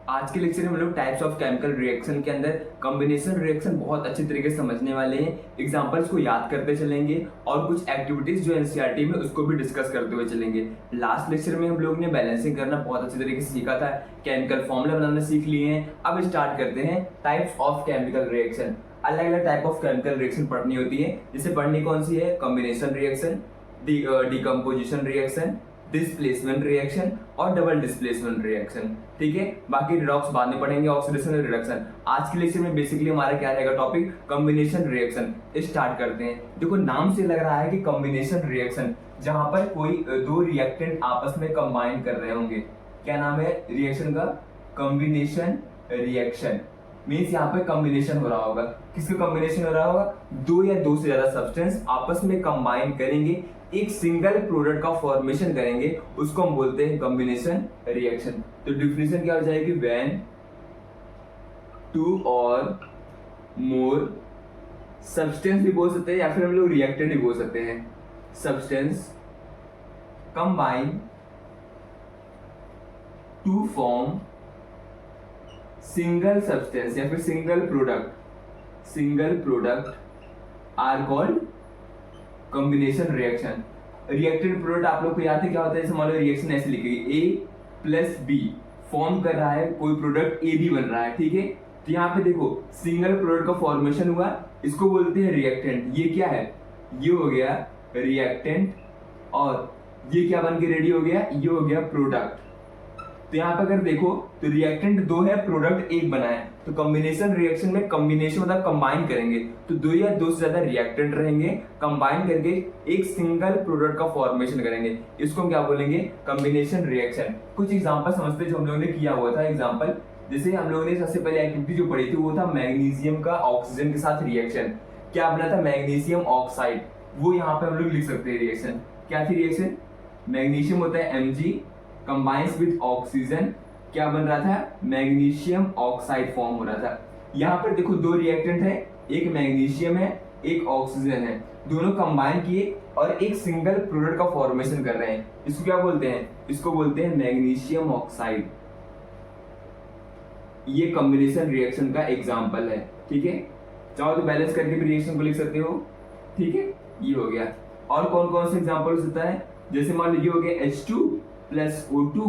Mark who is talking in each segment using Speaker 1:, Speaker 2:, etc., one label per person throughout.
Speaker 1: आज के लेक्चर में हम लोग टाइप्स ऑफ केमिकल रिएक्शन के अंदर कॉम्बिनेशन रिएक्शन बहुत अच्छी तरीके से समझने वाले हैं। एग्जांपल्स को याद करते चलेंगे और कुछ एक्टिविटीज जो एनसीईआरटी में उसको भी डिस्कस करते हुए चलेंगे। लास्ट लेक्चर में हम लोग ने बैलेंसिंग करना बहुत अच्छी तरीके से सीखा था, केमिकल फॉर्मूला बनाना सीख लिए हैं। अब स्टार्ट करते हैं टाइप्स ऑफ केमिकल रिएक्शन। अलग अलग टाइप ऑफ केमिकल रिएक्शन पढ़नी होती है। जैसे पढ़नी कौन सी है? Combination reaction, decomposition reaction, displacement reaction और डबल डिस्प्लेसमेंट रिएक्शन। ठीक है, बाकी रिडॉक्स बाद में पढ़ेंगे, ऑक्सीडेशन और रिडक्शन। आज के लेक्चर में बेसिकली हमारा क्या रहेगा टॉपिक? Combination reaction. स्टार्ट करते हैं। देखो नाम से लग रहा है कि कॉम्बिनेशन रिएक्शन, जहां पर कोई दो रिएक्टेंट आपस में कंबाइन कर रहे होंगे। क्या नाम है रिएक्शन का? Combination reaction. मीन्स यहाँ पे कॉम्बिनेशन हो रहा होगा। किसका कॉम्बिनेशन हो रहा होगा? दो या दो से ज्यादा सब्सटेंस आपस में कंबाइन करेंगे, एक सिंगल प्रोडक्ट का फॉर्मेशन करेंगे, उसको हम बोलते हैं कॉम्बिनेशन रिएक्शन। तो डिफिनेशन क्या हो जाएगी? व्हेन टू और मोर सब्सटेंस भी बोल सकते हैं या फिर हम लोग रिएक्टेंट भी बोल सकते हैं। Substance combine to form single substance या फिर single product are called combination reaction. Reactant product आप लोग को याद है क्या होता है? जैसे मान लो रिएक्शन ऐसे लिखी गई, ए प्लस बी फॉर्म कर रहा है, कोई प्रोडक्ट ए बी बन रहा है। ठीक है, तो यहाँ पे देखो सिंगल प्रोडक्ट का फॉर्मेशन हुआ, इसको बोलते हैं रिएक्टेंट। ये क्या है? ये हो गया रिएक्टेंट और ये क्या बन के रेडी हो गया? ये हो गया प्रोडक्ट। तो यहाँ पे अगर देखो तो रिएक्टेंट दो है, प्रोडक्ट एक बना है। तो कॉम्बिनेशन रिएक्शन में कॉम्बिनेशन मतलब कंबाइन करेंगे, तो दो या दो से ज्यादा रिएक्टेंट रहेंगे, कंबाइन करके एक सिंगल प्रोडक्ट का फॉर्मेशन करेंगे। इसको हम क्या बोलेंगे? Combination reaction. कुछ एग्जांपल समझते जो हम लोगों ने किया हुआ था। एग्जांपल जैसे हम लोगों ने सबसे पहले एक्टिविटी जो पढ़ी थी वो था मैग्नीशियम का ऑक्सीजन के साथ रिएक्शन। क्या बना था? Magnesium oxide. वो यहाँ पे हम लोग लिख सकते हैं रिएक्शन। क्या थी रिएक्शन? मैग्नीशियम होता है Mg कंबाइंस विद ऑक्सीजन, क्या बन रहा था? मैग्नीशियम ऑक्साइड फॉर्म हो रहा था। यहाँ पर देखो दो रिएक्टेंट है, एक मैग्नीशियम है एक ऑक्सीजन है, दोनों कंबाइन किए और एक सिंगल प्रोडक्ट का फॉर्मेशन कर रहे हैं। इसको क्या बोलते हैं? इसको बोलते हैं मैग्नीशियम ऑक्साइड। ये कॉम्बिनेशन रिएक्शन का एग्जाम्पल है। ठीक है, चाहो तो बैलेंस करके भी रिएक्शन को लिख सकते हो। ठीक है, ये हो गया। और कौन कौन से एग्जाम्पल होता है? जैसे मान लो ये हो गया H2 plus O2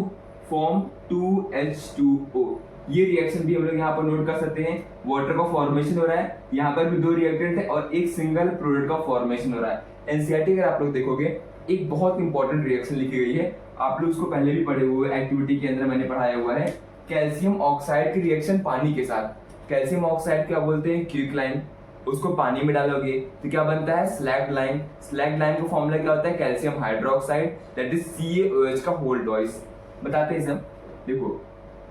Speaker 1: form 2H2O। ये रिएक्शन भी हम लोग यहाँ पर नोट कर सकते हैं। वाटर का फॉर्मेशन हो रहा है, यहाँ पर भी दो रिएक्टेंट है और एक सिंगल प्रोडक्ट का फॉर्मेशन हो रहा है। एनसीईआरटी अगर आप लोग देखोगे एक बहुत इंपॉर्टेंट रिएक्शन लिखी गई है, आप लोग उसको पहले भी पढ़े हुए, एक्टिविटी के अंदर मैंने पढ़ाया हुआ है। कैल्शियम ऑक्साइड की रिएक्शन पानी के साथ। कैल्शियम ऑक्साइड क्या बोलते हैं? क्विकलाइन। उसको पानी में डालोगे तो क्या बनता है? Slagged line. स्लैग्ड लाइन का फॉर्मूला क्या होता है? Calcium hydroxide that is CaOH का होल ट्वाइस। बताते हैं सब। देखो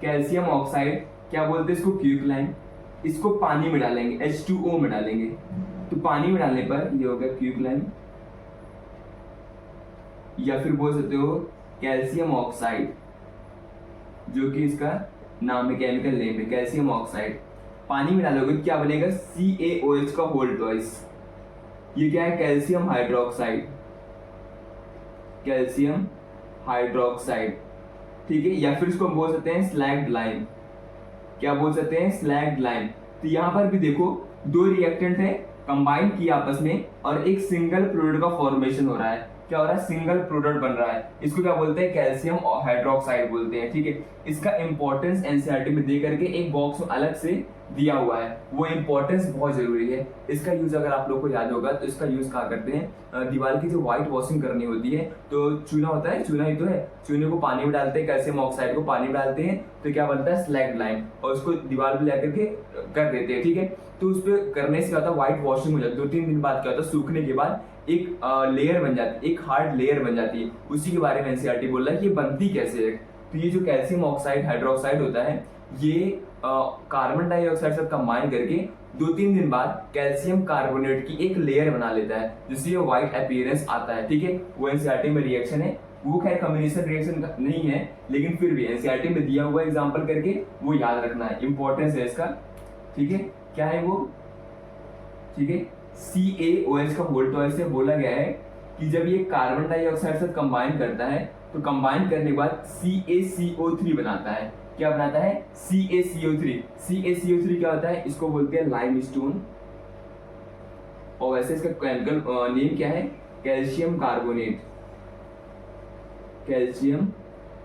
Speaker 1: कैल्शियम ऑक्साइड क्या बोलते हैं इसको? क्विकलाइन। इसको पानी में डालेंगे, H2O में डालेंगे, तो पानी में डालने पर ये हो गया क्विकलाइन, या फिर बोल सकते हो कैल्शियम ऑक्साइड, जो कि इसका नाम है, केमिकल नेम है कैल्शियम ऑक्साइड। पानी में डालोगे क्या बनेगा? CaOH का होल ट्वाइस। ये क्या है? Calcium hydroxide. Calcium hydroxide. ठीक है, या फिर इसको हम बोल सकते हैं स्लैग्ड लाइन। क्या बोल सकते हैं? Slagged line. तो यहाँ पर भी देखो दो रिएक्टेंट है, कंबाइन किया आपस में और एक सिंगल प्रोडक्ट का फॉर्मेशन हो रहा है। क्या हो रहा है? सिंगल प्रोडक्ट बन रहा है। इसको क्या बोलते हैं? कैल्शियम हाइड्रोक्साइड बोलते हैं। ठीक है, इसका इंपॉर्टेंस एनसीईआरटी में दे करके एक बॉक्स में अलग से दिया हुआ है, वो इंपॉर्टेंस बहुत जरूरी है। इसका यूज अगर आप लोग को याद होगा तो इसका यूज कहाँ करते हैं? दीवार की जो व्हाइट वॉशिंग करनी होती है तो चूना होता है, चूना ही तो है, चूने को पानी में डालते हैं, कैल्शियम ऑक्साइड को पानी में डालते हैं, तो क्या बनता है? स्लैग्ड लाइन, और उसको दीवार पे लेकर के कर देते हैं। ठीक है, तो उस पर करने से क्या होता है? व्हाइट वॉशिंग हो जाती है। 2-3 दिन बाद क्या होता है? सूखने के बाद एक लेयर बन जाती है, एक हार्ड लेयर बन जाती है। उसी के बारे में एनसीईआरटी बोल रहा है कि ये बनती कैसे है। तो ये जो कैल्शियम ऑक्साइड हाइड्रोक्साइड होता है, ये कार्बन डाइऑक्साइड से कंबाइन करके 2-3 दिन बाद कैल्शियम कार्बोनेट की एक लेयर बना लेता है, जिससे ये व्हाइट अपीयरेंस आता है। ठीक है, वो एनसीईआरटी में रिएक्शन है। वो खैर कॉम्बिनेशन रिएक्शन नहीं है, लेकिन फिर भी एनसीईआरटी में दिया हुआ एग्जांपल करके वो याद रखना है, इंपॉर्टेंस है इसका। ठीक है, क्या है वो? ठीक है, CaOH का होल ट्वाइस से बोला गया है कि जब ये कार्बन डाइऑक्साइड से कंबाइन करता है तो कंबाइन करने के बाद CaCO3 बनाता है। क्या बनाता है, CaCO3। CaCO3 क्या होता है, इसको बोलते हैं लाइमस्टोन, और वैसे इसका केमिकल नेम क्या है, calcium carbonate. Calcium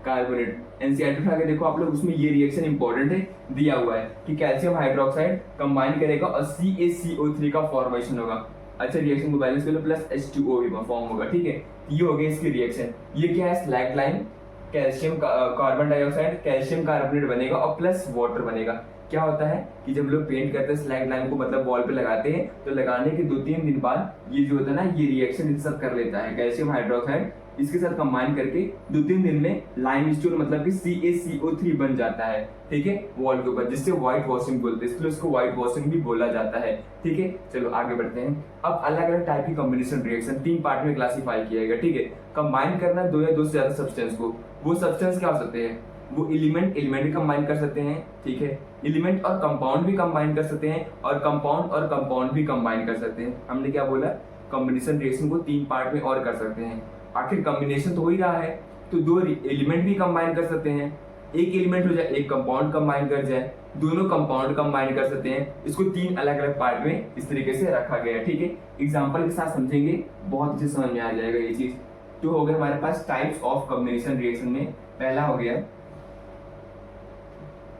Speaker 1: carbonate NCERT उठा के देखो आप लोग, उसमें ये रिएक्शन इंपॉर्टेंट है, दिया हुआ है कि कैल्शियम हाइड्रोक्साइड कंबाइन करेगा और CaCO3 का फॉर्मेशन होगा। अच्छा, रिएक्शन को बैलेंस कर लो, प्लस H2O भी फॉर्म होगा। ठीक है, ये हो गया इसकी रिएक्शन। ये क्या है, slag line, calcium carbon dioxide calcium carbonate बनेगा और प्लस वाटर बनेगा। क्या होता है कि जब लोग पेंट करते हैं स्लैग लाइन को, मतलब वॉल पे लगाते हैं, तो लगाने के 2-3 दिन बाद ये जो होता है ना, ये रिएक्शन इनके साथ कर लेता है, कैल्शियम हाइड्रोक्साइड इसके साथ कंबाइन करके 2-3 दिन में लाइमस्टोन मतलब कि CaCO3 बन जाता है। ठीक है, वॉल के ऊपर, जिससे व्हाइट वॉशिंग बोलते हैं, इसलिए उसको व्हाइट वॉशिंग भी बोला जाता है। ठीक है, चलो आगे बढ़ते हैं। अब अलग अलग टाइप की कॉम्बिनेशन रिएक्शन 3 पार्ट में क्लासीफाई किया गया। ठीक है, कंबाइन करना 2 या 2 से ज्यादा सब्सटेंस को। वो सब्सटेंस क्या हो सकते हैं, वो एलिमेंट भी कंबाइन कर सकते हैं। ठीक है, एलिमेंट और कंपाउंड भी कंबाइन कर सकते हैं, और कंपाउंड भी कंबाइन कर सकते हैं। हमने क्या बोला, कॉम्बिनेशन रिएक्शन को 3 पार्ट में और कर सकते हैं। आखिर कॉम्बिनेशन तो हो ही रहा है, तो 2 एलिमेंट भी कंबाइन कर सकते हैं, एक एलिमेंट हो जाए, एक कंपाउंड कंबाइन कर जाए, दोनों कंपाउंड कंबाइन कर सकते हैं। इसको 3 अलग अलग पार्ट में इस तरीके से रखा गया है। ठीक है, एग्जांपल के साथ समझेंगे, बहुत अच्छे समझ में आ जाएगा ये चीज। तो हो गया हमारे पास टाइप्स ऑफ कॉम्बिनेशन रिएक्शन में, पहला हो गया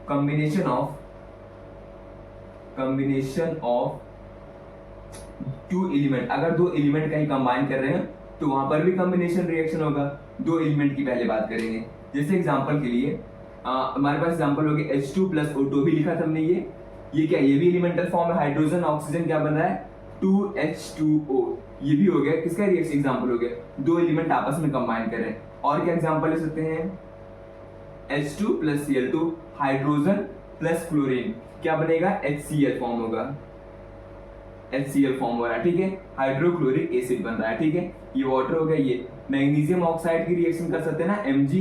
Speaker 1: कॉम्बिनेशन ऑफ 2 एलिमेंट। अगर 2 एलिमेंट कहीं कंबाइन कर रहे हैं तो वहां पर भी कॉम्बिनेशन रिएक्शन होगा। 2 एलिमेंट की पहले बात करेंगे। जैसे एग्जांपल के लिए हमारे पास एग्जांपल हो गया H2 + O2 भी लिखा था हमने। ये क्या, ये भी एलिमेंटल फॉर्म है, हाइड्रोजन ऑक्सीजन क्या बन रहा है, 2H2O। ये भी हो गया, किसका रिएक्शन एग्जांपल हो गया, 2 एलिमेंट आपस में कंबाइन कर रहे हैं। और क्या एग्जांपल ले सकते हैं, H2 + Cl2, hydrogen plus chlorine क्या बनेगा, HCl फॉर्म होगा, HCl फॉर्म हो रहा है। ठीक है, हाइड्रोक्लोरिक एसिड बन रहा है। ठीक है, ये वाटर हो गया। ये मैग्नीशियम ऑक्साइड की रिएक्शन कर सकते हैं ना, Mg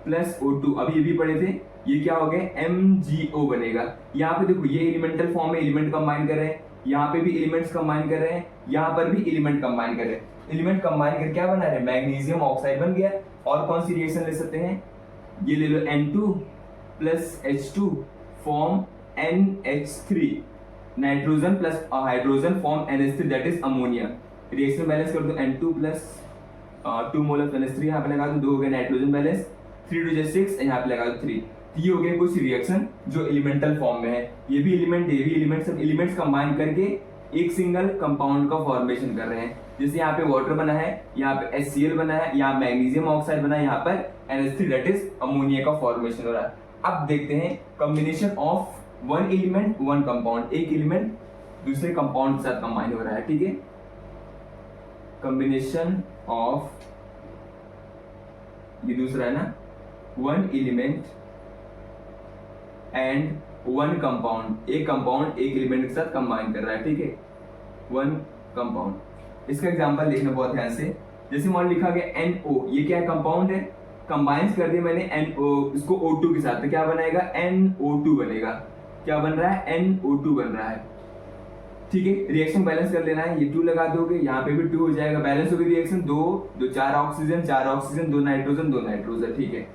Speaker 1: + O2, अभी ये भी पढ़े थे, ये क्या हो गया, MgO बनेगा। यहाँ पे देखो, ये एलिमेंटल फॉर्म में एलिमेंट कंबाइन कर रहे हैं, यहाँ पे भी एलिमेंट्स कंबाइन कर रहे हैं, यहाँ पर भी एलिमेंट कंबाइन कर रहे हैं। एलिमेंट कंबाइन कर क्या बना रहे हैं, मैग्नीशियम ऑक्साइड बन गया। और कौन सी रिएक्शन ले सकते हैं, ये ले लो, N2 + H2 form NH3, nitrogen plus hydrogen form NH3 that is ammonia. Reaction balance कर दो, N2 + 2 मोल ऑफ NH3 यहाँ पे लगा दो, 2 हो गए नाइट्रोजन बैलेंस, 3 2 6 यहाँ पे लगा दो 3। ये हो गए कुछ रिएक्शन जो एलिमेंटल फॉर्म में है। ये भी एलिमेंट सब एलिमेंट्स कंबाइन करके एक सिंगल कंपाउंड का फॉर्मेशन कर रहे हैं। जैसे यहाँ पे वाटर बना है, यहाँ पे HCl बना है, यहाँ मैग्नीशियम ऑक्साइड बना है, यहाँ पर NH3 दैट इज अमोनिया का फॉर्मेशन हो रहा है। अब देखते हैं कॉम्बिनेशन ऑफ 1 एलिमेंट 1 कंपाउंड, एक एलिमेंट दूसरे कंपाउंड के साथ कंबाइन हो रहा है। ठीक है, कॉम्बिनेशन ऑफ, ये दूसरा है ना, 1 एलिमेंट एंड 1 कंपाउंड, एक कंपाउंड एक एलिमेंट के साथ कंबाइन कर रहा है। ठीक है, 1 कंपाउंड। इसका एग्जांपल देखना बहुत ध्यान से। जैसे मान लिखा गया NO, ये क्या है, कंपाउंड है, कंबाइन कर दिया मैंने NO इसको O2 के साथ, तो क्या बनाएगा, NO2 बनेगा। क्या बन रहा है, NO2 बन रहा है। ठीक है, रिएक्शन बैलेंस कर लेना है, ये 2 लगा दोगे, यहाँ पे भी 2 हो जाएगा, बैलेंस होगी reaction, 2 4 oxygen 4 oxygen 2 nitrogen 2 nitrogen. ठीक है,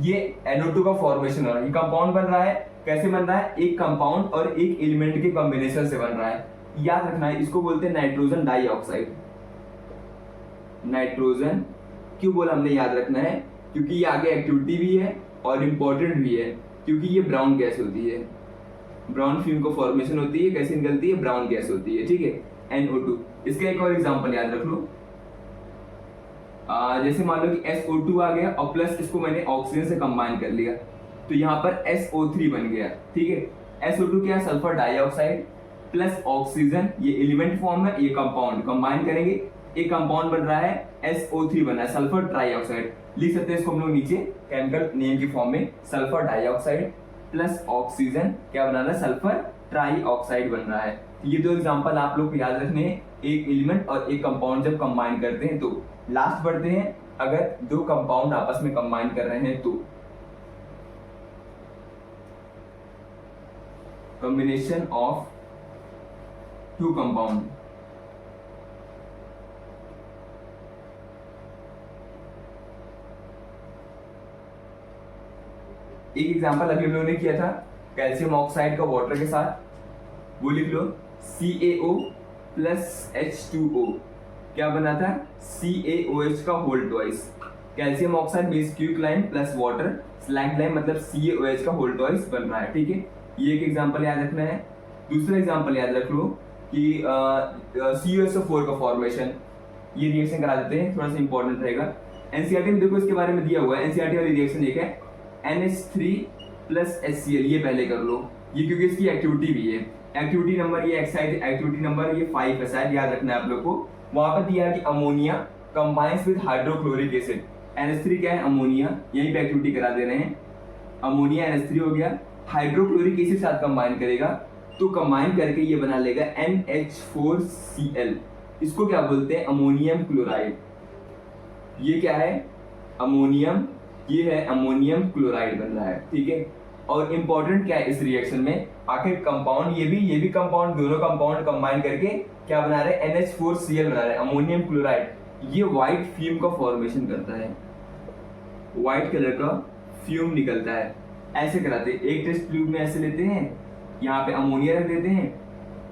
Speaker 1: ये NO2 का फॉर्मेशन हो रहा है, ये कंपाउंड बन रहा है। कैसे बन रहा है, एक कंपाउंड और एक एलिमेंट के कॉम्बिनेशन से बन रहा है। याद रखना है, इसको बोलते हैं नाइट्रोजन डाइऑक्साइड। नाइट्रोजन क्यों बोला हमने, याद रखना है, क्योंकि ये आगे एक्टिविटी भी है और इंपॉर्टेंट भी है, क्योंकि ये ब्राउन गैस होती है, ब्राउन फ्यूम को फॉर्मेशन होती है, कैसे निकलती है, ब्राउन गैस होती है। ठीक है, NO2। इसका एक और एग्जांपल याद रख लो, जैसे मान लो कि SO2 आ गया और प्लस इसको मैंने ऑक्सीजन से कंबाइन कर लिया, तो यहाँ पर SO3 बन गया। ठीक है, SO2 क्या है, सल्फर डाइऑक्साइड प्लस ऑक्सीजन, ये एलिमेंट फॉर्म है, ये कंपाउंड कंबाइन करेंगे, एक कंपाउंड बन रहा है, SO3 बना है, सल्फर ट्राइऑक्साइड। लिख सकते हैं इसको हम लोग नीचे केमिकल नेम की फॉर्म में, सल्फर डाइऑक्साइड प्लस ऑक्सीजन क्या बना रहा है, सल्फर ट्राइऑक्साइड बन रहा है। ये 2 एग्जांपल आप लोग को याद रखने हैं, एक एलिमेंट और एक कंपाउंड जब कंबाइन करते हैं तो। लास्ट बढ़ते हैं, अगर 2 कंपाउंड आपस में कंबाइन कर रहे हैं तो, कॉम्बिनेशन ऑफ 2 कंपाउंड, एक एग्जांपल अभी हम लोगों ने किया था कैल्शियम ऑक्साइड का वाटर के साथ, वो लिख लो CaO प्लस H2O, क्या बना था CaOH का whole twice. Calcium oxide base quicklime plus water slaked lime मतलब CaOH का होल ट्वाइस बन रहा है, ठीक है। ये एक एग्जांपल याद रखना है। दूसरा एग्जांपल याद रख लो कि CuSO4 का फॉर्मेशन, ये रिएक्शन करा देते हैं, थोड़ा सा इंपॉर्टेंट रहेगा। एनसीईआरटी में देखो इसके बारे में दिया हुआ है, एनसीईआरटी वाली रिएक्शन एक है NH3 प्लस HCl, ये पहले कर लो, ये क्योंकि इसकी एक्टिविटी भी है। एक्टिविटी नंबर ये एक्टिविटी नंबर ये 5 है शायद, याद रखना है आप लोग को। वहां पर दिया है कि ammonia combines with hydrochloric acid, NH3 क्या है अमोनिया, यहीं पे एक्टिविटी करा दे रहे हैं। अमोनिया NH3 हो गया, हाइड्रोक्लोरिक एसिड साथ कंबाइन करेगा तो कंबाइन करके ये बना लेगा NH4Cl, इसको क्या बोलते हैं अमोनियम क्लोराइड। ये क्या है अमोनियम, ये है अमोनियम क्लोराइड बन रहा है, ठीक है। और इंपॉर्टेंट क्या है इस रिएक्शन में, आखिर कंपाउंड ये भी कंपाउंड, दोनों कंपाउंड कंबाइन करके क्या बना रहे हैं NH4Cl बना रहे हैं अमोनियम क्लोराइड। ये व्हाइट फ्यूम का फॉर्मेशन करता है, व्हाइट कलर का फ्यूम निकलता है। ऐसे कराते हैं, एक टेस्ट ट्यूब में ऐसे लेते हैं, यहाँ पे अमोनिया रख देते हैं,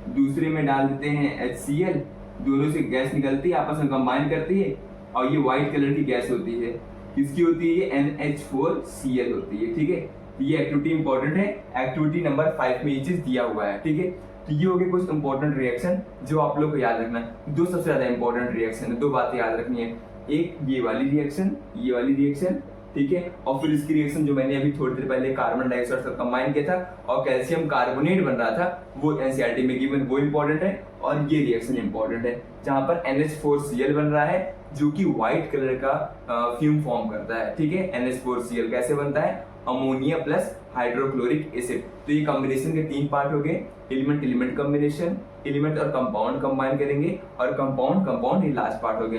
Speaker 1: दूसरे में डाल देते हैं HCl, दोनों से गैस निकलती है, आपस में कंबाइन करती है और ये व्हाइट कलर की गैस होती है। किसकी होती है ये NH4Cl होती है, ठीक है। ये एक्टिविटी इंपॉर्टेंट है, एक्टिविटी नंबर 5 में ये चीज दिया हुआ है, ठीक है। तो ये हो गए कुछ इंपॉर्टेंट रिएक्शन जो आप लोग को याद रखना है। दो सबसे ज्यादा इंपॉर्टेंट रिएक्शन है, दो बातें याद रखनी है, एक ये वाली रिएक्शन, ठीक है, और फिर इसकी रिएक्शन जो मैंने अभी थोड़ी देर पहले कार्बन डाइऑक्साइड से कंबाइन किया था और कैल्शियम कार्बोनेट बन रहा था, वो एनसीईआरटी में गिवन, वो इंपॉर्टेंट है। और ये रिएक्शन इंपॉर्टेंट है जहां पर NH4Cl बन रहा है जो कि व्हाइट कलर का फ्यूम फॉर्म करता है, ठीक है। NH4Cl कैसे बनता है अमोनिया प्लस हाइड्रोक्लोरिक एसिड। तो ये कॉम्बिनेशन के 3 पार्ट हो गए, एलिमेंट एलिमेंट कॉम्बिनेशन, एलिमेंट और कंपाउंड कंबाइन करेंगे और कंपाउंड ये लास्ट पार्ट हो गया।